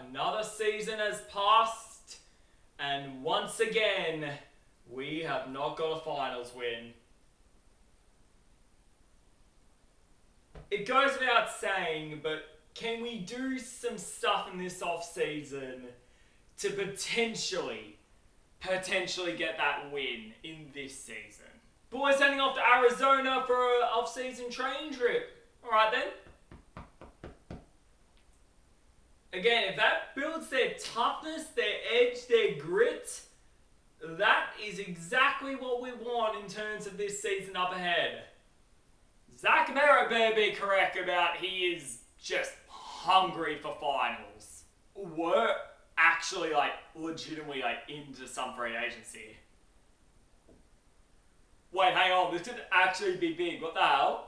Another season has passed, and once again, we have not got a finals win. It goes without saying, but can we do some stuff in this off-season to potentially get that win in this season? Boys heading off to Arizona for an off-season training trip. Alright then. Again, if that builds their toughness, their edge, their grit, that is exactly what we want in terms of this season up ahead. Zach Merritt better be correct about he is just hungry for finals. We're actually legitimately into some free agency. Wait, hang on, this could actually be big. What the hell?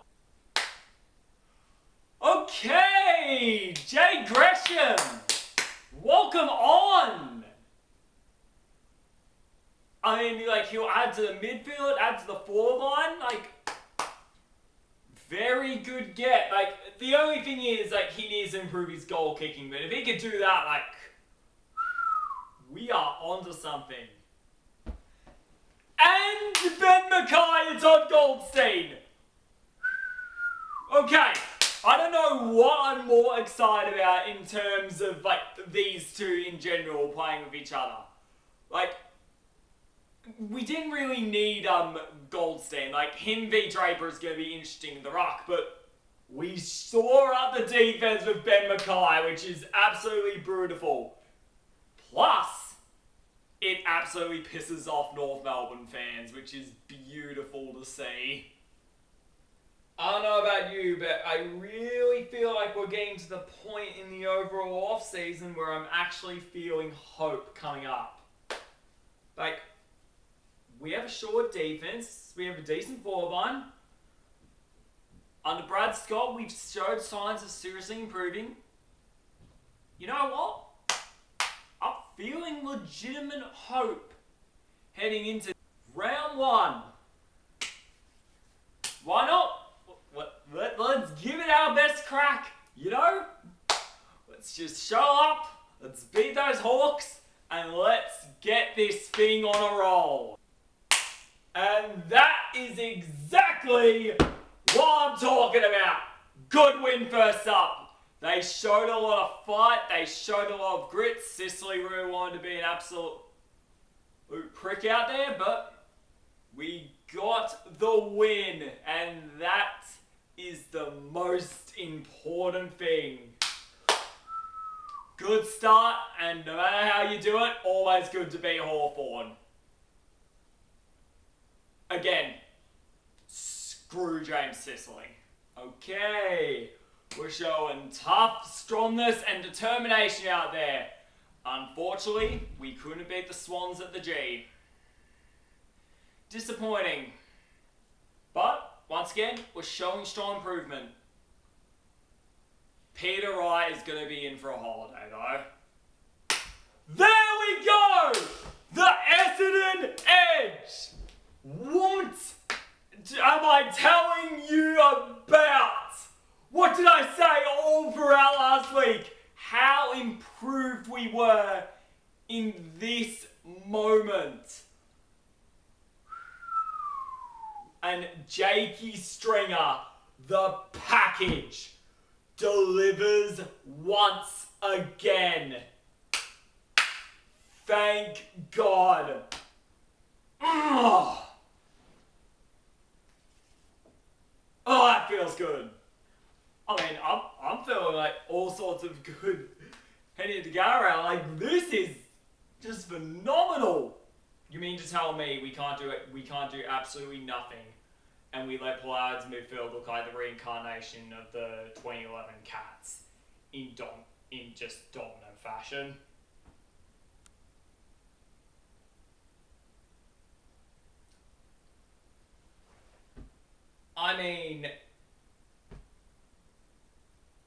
Okay, Jay Gresham, welcome on. I mean, he'll add to the midfield, add to the forward line, very good get. The only thing is, he needs to improve his goal kicking, but if he could do that, we are onto something. And Ben Mackay and Todd Goldstein. Okay. I don't know what I'm more excited about in terms of these two in general playing with each other. We didn't really need Goldstein. Him v Draper is going to be interesting in the ruck, but we saw up the defense with Ben Mackay, which is absolutely beautiful. Plus, it absolutely pisses off North Melbourne fans, which is beautiful to see. I don't know about you, but I really feel like we're getting to the point in the overall off-season where I'm actually feeling hope coming up. We have a short defense, we have a decent forward line. Under Brad Scott, we've showed signs of seriously improving. You know what? I'm feeling legitimate hope heading into round one. Why not? Let's give it our best crack, Let's just show up, let's beat those Hawks, and let's get this thing on a roll. And that is exactly what I'm talking about. Good win first up. They showed a lot of fight, they showed a lot of grit. Sicily really wanted to be an absolute prick out there, but we got the win, and that is the most important thing. Good start, and no matter how you do it, always good to beat Hawthorn. Again, screw James Sicily. Okay, we're showing tough, strongness, and determination out there. Unfortunately, we couldn't beat the Swans at the G. Disappointing. But once again, we're showing strong improvement. Peter Wright is going to be in for a holiday, though. There we go! The Essendon Edge! What am I telling you about? What did I say all throughout last week? How improved we were in this moment. And Jakey Stringer, the package, delivers once again. Thank God. Oh, that feels good. I mean, I'm feeling all sorts of good heading to go around. This is just phenomenal. You mean to tell me we can't do it? We can't do absolutely nothing, and we let Pollard's midfield look like the reincarnation of the 2011 Cats in just dominant fashion. I mean,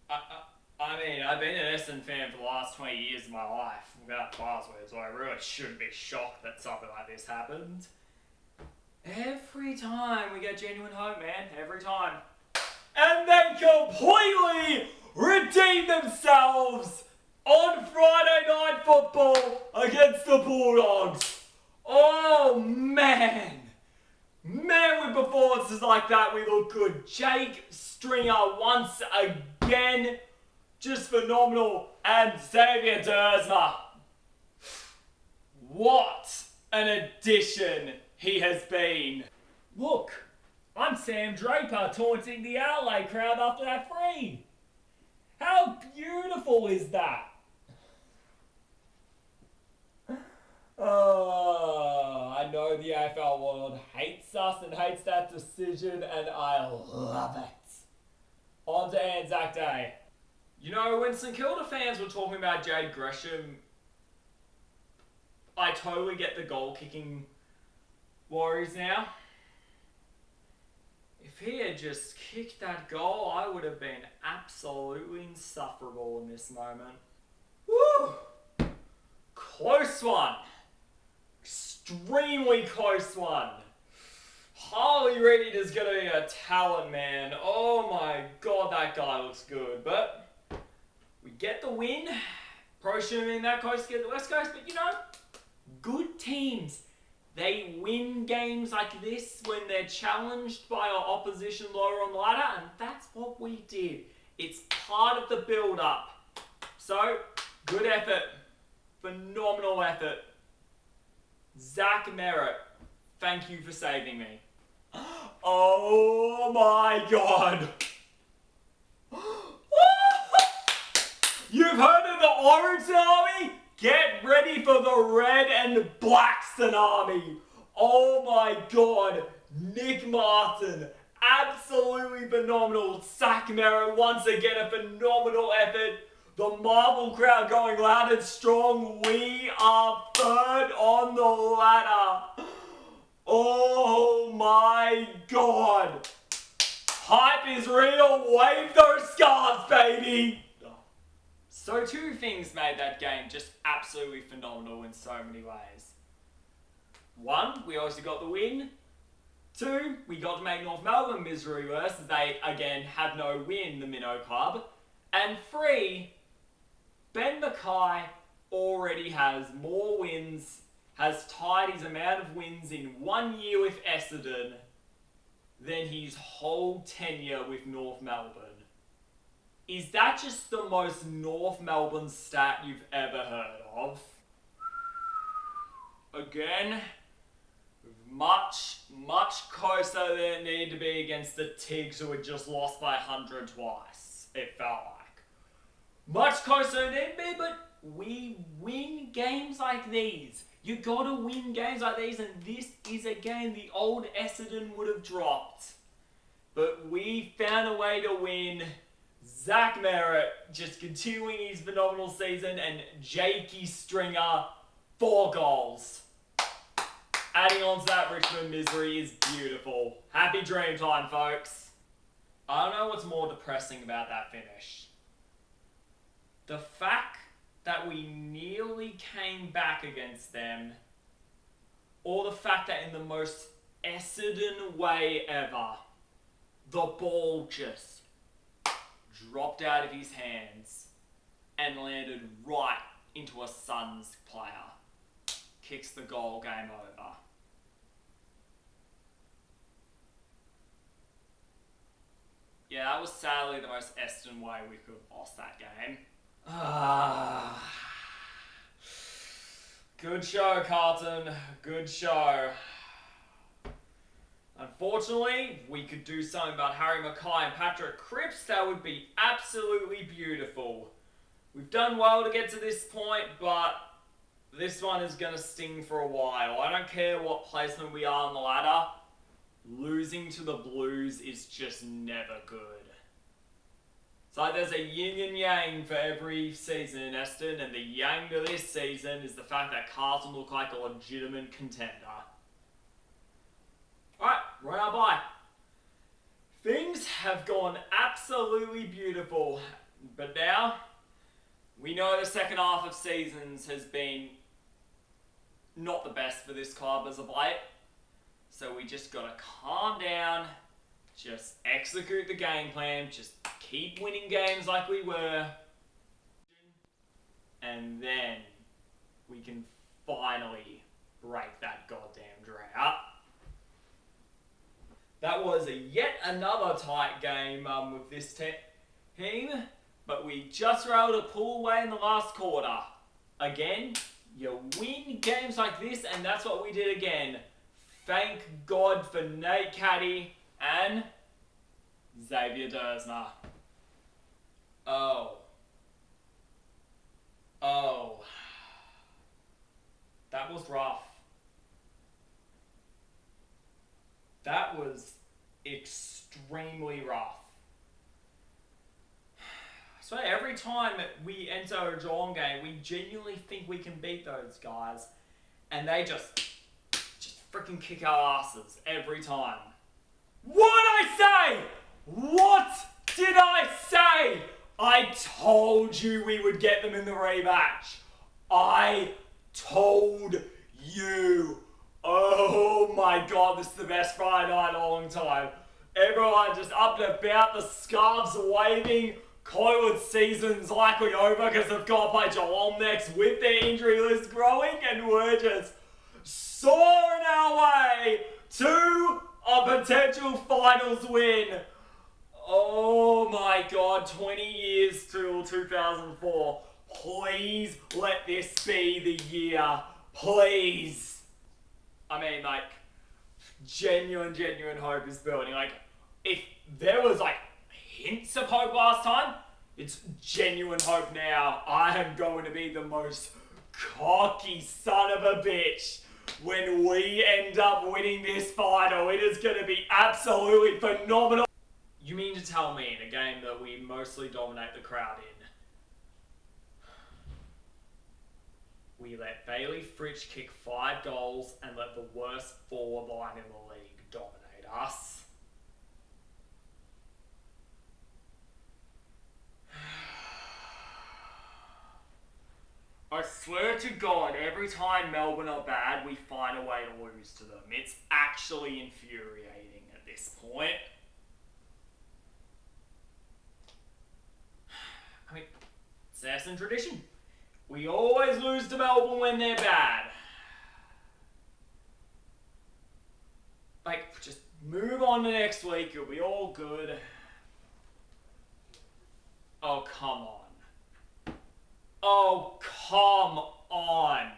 I've been an Essendon fan for the last 20 years of my life without buzzwords, so I really shouldn't be shocked that something like this happened. Every time we get genuine hope, man. Every time. And they completely redeem themselves on Friday night football against the Bulldogs. Oh man. Man, with performances like that, we look good. Jake Stringer once again, just phenomenal. And Xavier Dersma. What an addition he has been. Look, I'm Sam Draper taunting the LA crowd after that free. How beautiful is that? Oh, I know the AFL world hates us and hates that decision, and I love it. On to Anzac Day. You know, when St Kilda fans were talking about Jade Gresham, I totally get the goal-kicking worries now. If he had just kicked that goal, I would have been absolutely insufferable in this moment. Woo! Close one. Extremely close one. Harley Reid is going to be a talent, man. Oh my god, that guy looks good. But we get the win. Probably shouldn't have been that close to get the West Coast, but you know, good teams, they win games like this when they're challenged by our opposition lower on the ladder, and that's what we did. It's part of the build-up. So, good effort. Phenomenal effort. Zach Merritt, thank you for saving me. Oh my god. You've heard of the Orange Army? Get ready for the Red and Black Tsunami. Oh my god. Nick Martin, absolutely phenomenal. Zach Merritt, once again a phenomenal effort. The Marvel crowd going loud and strong. We are third on the ladder. Oh my god. Hype is real. Wave those scars, baby. So two things made that game just absolutely phenomenal in so many ways. One, we obviously got the win. Two, we got to make North Melbourne misery worse as they, again, have no win, the Minnow Club. And three, Ben Mackay already has more wins, has tied his amount of wins in 1 year with Essendon than his whole tenure with North Melbourne. Is that just the most North Melbourne stat you've ever heard of? Again, much closer than it needed to be against the Tigs who had just lost by 100 twice, it felt like. Much closer than it needed to be, but we win games like these. You gotta win games like these, and this is a game the old Essendon would have dropped. But we found a way to win. Zach Merritt just continuing his phenomenal season, and Jakey Stringer, 4 goals. Adding on to that Richmond misery is beautiful. Happy dream time, folks. I don't know what's more depressing about that finish. The fact that we nearly came back against them, or the fact that in the most Essendon way ever, the ball just dropped out of his hands and landed right into a Suns player. Kicks the goal, game over. Yeah, that was sadly the most Essendon way we could have lost that game. Good show, Carlton. Good show. Unfortunately, we could do something about Harry Mackay and Patrick Cripps. That would be absolutely beautiful. We've done well to get to this point, but this one is going to sting for a while. I don't care what placement we are on the ladder. Losing to the Blues is just never good. It's like there's a yin and yang for every season in Essendon, and the yang to this season is the fact that Carlton look like a legitimate contender. Alright, run our bye. Things have gone absolutely beautiful, but now we know the second half of seasons has been not the best for this club as of late. So we just gotta calm down, just execute the game plan, just keep winning games like we were, and and then we can finally break that goddamn drought. That was yet another tight game with this team, but we just were able to pull away in the last quarter. Again, you win games like this, and that's what we did again. Thank God for Nate Caddy and Xavier Dersner. Oh. That was rough. That was extremely rough. So every time we enter a Geelong game, we genuinely think we can beat those guys, and they just freaking kick our asses every time. What'd I say? What did I say? I told you we would get them in the rematch. I told you. Oh my God, this is the best Friday night in a long time. Everyone just up and about, the scarves waving. Collingwood season's likely over because they've got to play Geelong next with their injury list growing, and we're just soaring our way to a potential finals win. Oh my God, 20 years till 2004. Please let this be the year. Please. I mean, like, genuine hope is building. Like, if there was, like, hints of hope last time, it's genuine hope now. I am going to be the most cocky son of a bitch when we end up winning this final. It is going to be absolutely phenomenal. You mean to tell me in a game that we mostly dominate the crowd in, we let Bailey Fritsch kick 5 goals and let the worst forward line in the league dominate us? I swear to God, every time Melbourne are bad, we find a way to lose to them. It's actually infuriating at this point. I mean, it's the Essendon tradition. We always lose to Melbourne when they're bad. Like, just move on to next week, you'll be all good. Oh, come on. Oh, come on.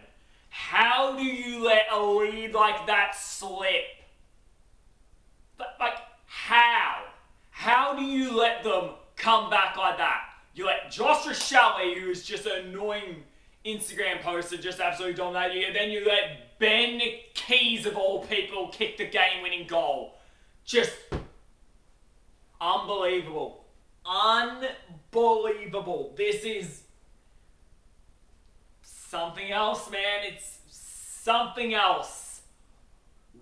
How do you let a lead like that slip? Like, how? How do you let them come back like that? You let Josh Rochelle, who's just an annoying Instagram poster, just absolutely dominate you, and then you let Ben Keys, of all people, kick the game-winning goal. Just unbelievable. Unbelievable. This is something else, man. It's something else.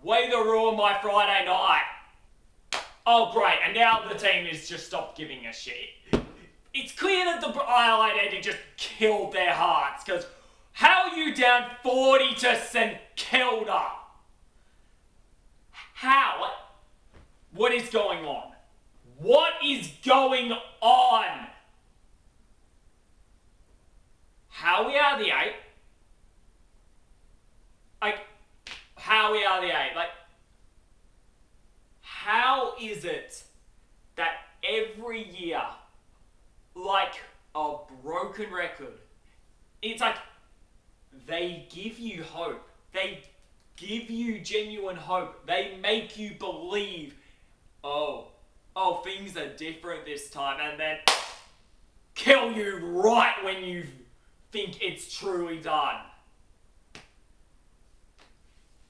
Way to ruin my Friday night. Oh, great. And now the team has just stopped giving a shit. It's clear that the highlight ending just killed their hearts, because how are you down 40 to St Kilda? How? What is going on? What is going on? How are we out of the 8? Like, how are we out of the 8? Like, how is it that every year, like a broken record, it's like they give you hope. They give you genuine hope. They make you believe, oh, things are different this time, and then kill you right when you think it's truly done.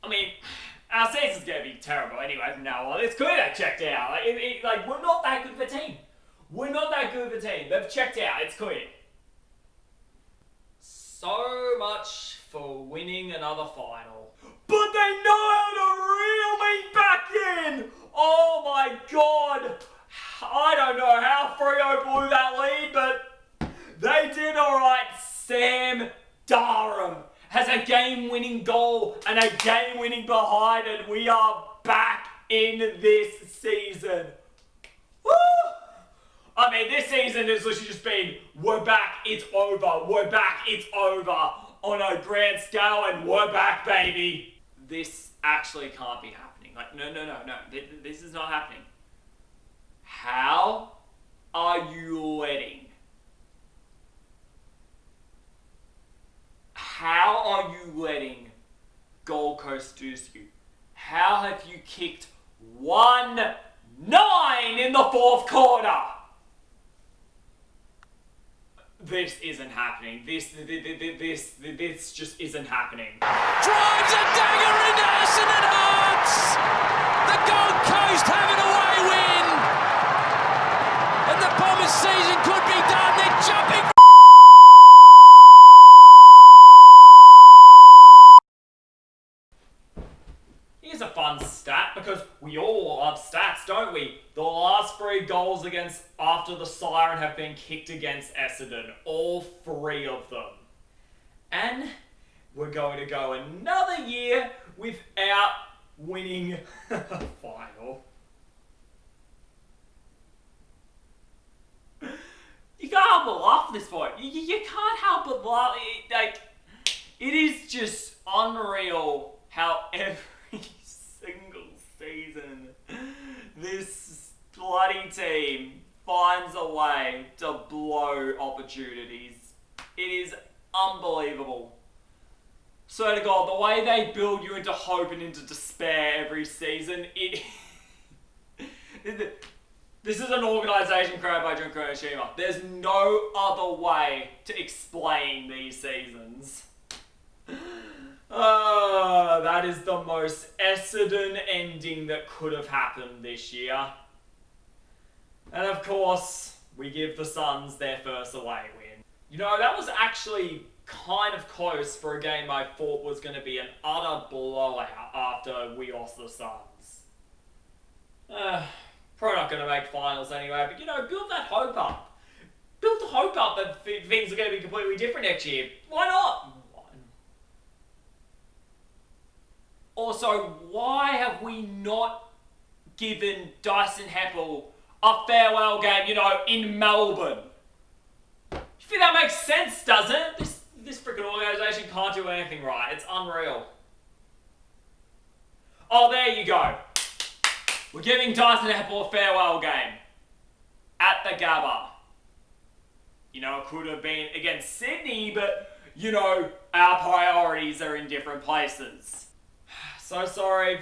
I mean, our season's going to be terrible anyway from now on. It's clear they checked out. Like, we're not that good of a team. We're not that good of a team. They've checked out. It's clear. So much for winning another final. But they know how to reel me back in! Oh my God! I don't know how Freo blew that lead, but they did alright. Sam Darham has a game-winning goal and a game-winning behind, and we are back in this season. Woo! I mean, this season has literally just been, we're back, it's over, we're back, it's over, on a grand scale, and we're back, baby. This actually can't be happening. Like, no. This is not happening. How are you letting Gold Coast do to you? How have you kicked 1-9 in the fourth quarter? This isn't happening. This just isn't happening. Drives a dagger into Essendon Hearts! The Gold Coast have an away win! And the Bombers' season could be done. They're jumping. Here's a fun stat, because we all love stats, don't we? The last 3 goals after the siren have been kicked against Essendon. All 3 of them. And we're going to go another year without winning a final. You can't help but laugh at this point. You can't help but laugh. It is just unreal how every single season this bloody team finds a way to blow opportunities. It is unbelievable. Swear to God, the way they build you into hope and into despair every season, this is an organisation created by John Kuroshima. There's no other way to explain these seasons. That is the most Essendon ending that could have happened this year. And of course, we give the Suns their first away win. You know, that was actually kind of close for a game I thought was going to be an utter blowout after we lost the Suns. Probably not going to make finals anyway, but you know, build that hope up. Build the hope up that things are going to be completely different next year. Why not? Also, why have we not given Dyson Heppel a farewell game, you know, in Melbourne? You think that makes sense, doesn't it? This freaking organisation can't do anything right. It's unreal. Oh, there you go. We're giving Dyson Heppel a farewell game at the Gabba. You know, it could have been against Sydney, but, you know, our priorities are in different places. So sorry,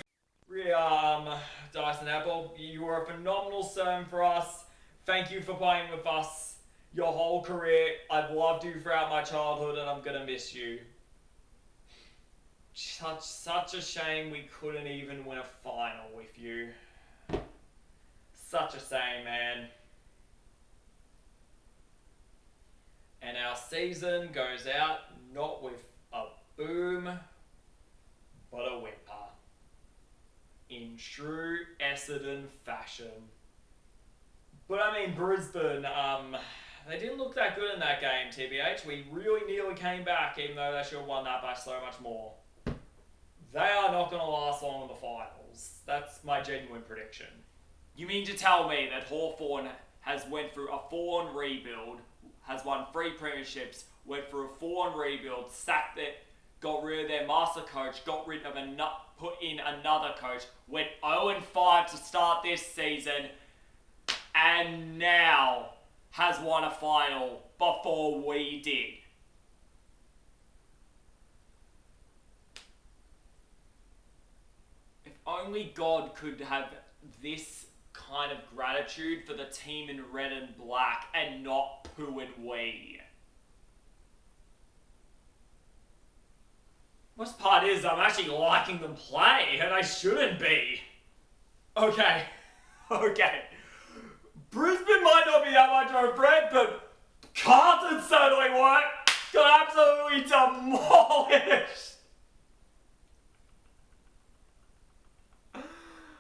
Dyson Heppel. You were a phenomenal servant for us. Thank you for playing with us your whole career. I've loved you throughout my childhood, and I'm gonna miss you. Such a shame we couldn't even win a final with you. Such a shame, man. And our season goes out not with a boom, but a whimper. In true Essendon fashion. But I mean, Brisbane, they didn't look that good in that game, TBH. We really nearly came back, even though they should have won that by so much more. They are not going to last long in the finals. That's my genuine prediction. You mean to tell me that Hawthorn has went through a full-on rebuild, has won 3 premierships, went through a full-on rebuild, sacked it, got rid of their master coach, got rid of put in another coach, went 0-5 to start this season, and now has won a final before we did. If only God could have this kind of gratitude for the team in red and black and not poo and wee. Worst part is I'm actually liking them play, and I shouldn't be. Okay. Brisbane might not be that much of a threat, but Carlton certainly weren't. Got absolutely demolished.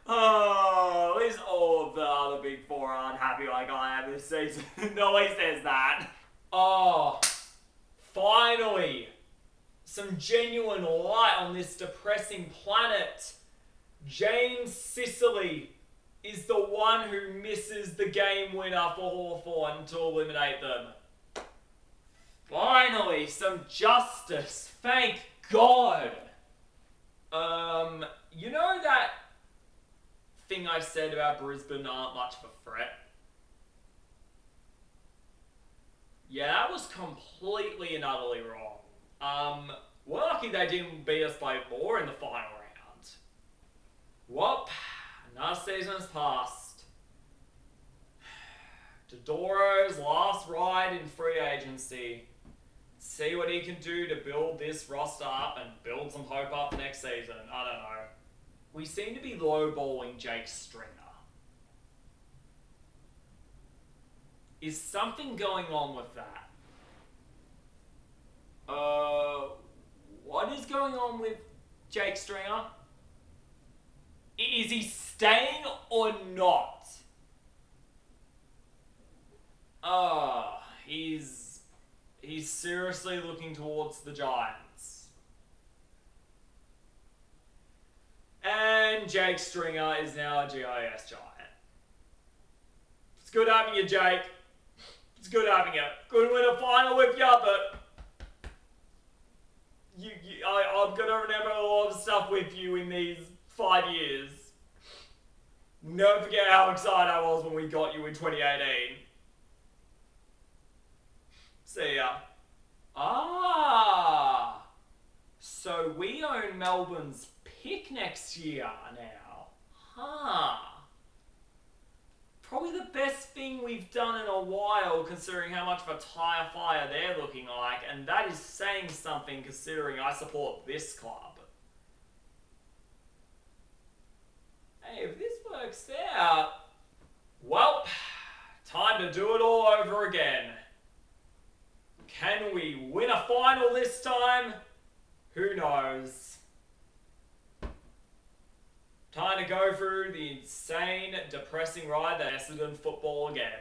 Oh, at least all of the other big 4 aren't happy like I am this season. No one says that. Oh, finally. Some genuine light on this depressing planet. James Sicily is the one who misses the game winner for Hawthorn to eliminate them. Finally, some justice. Thank God. You know that thing I said about Brisbane aren't much of a threat? Yeah, that was completely and utterly wrong. We're lucky they didn't beat us by more in the final round. Well, another season's passed. Dodoro's last ride in free agency. See what he can do to build this roster up and build some hope up next season. I don't know. We seem to be lowballing Jake Stringer. Is something going on with that? What is going on with Jake Stringer? Is he staying or not? He's seriously looking towards the Giants. And Jake Stringer is now a GIS Giant. It's good having you, Jake. It's good having you. Couldn't win a final with you, but I'm gonna remember a lot of stuff with you in these 5 years. Never forget how excited I was when we got you in 2018. See ya. So we own Melbourne's pick next year now. Probably the best thing we've done in a while, considering how much of a tire fire they're looking like, and that is saying something considering I support this club. Hey, if this works out, well, time to do it all over again. Can we win a final this time? Who knows? Time to go through the insane, depressing ride that Essendon football again.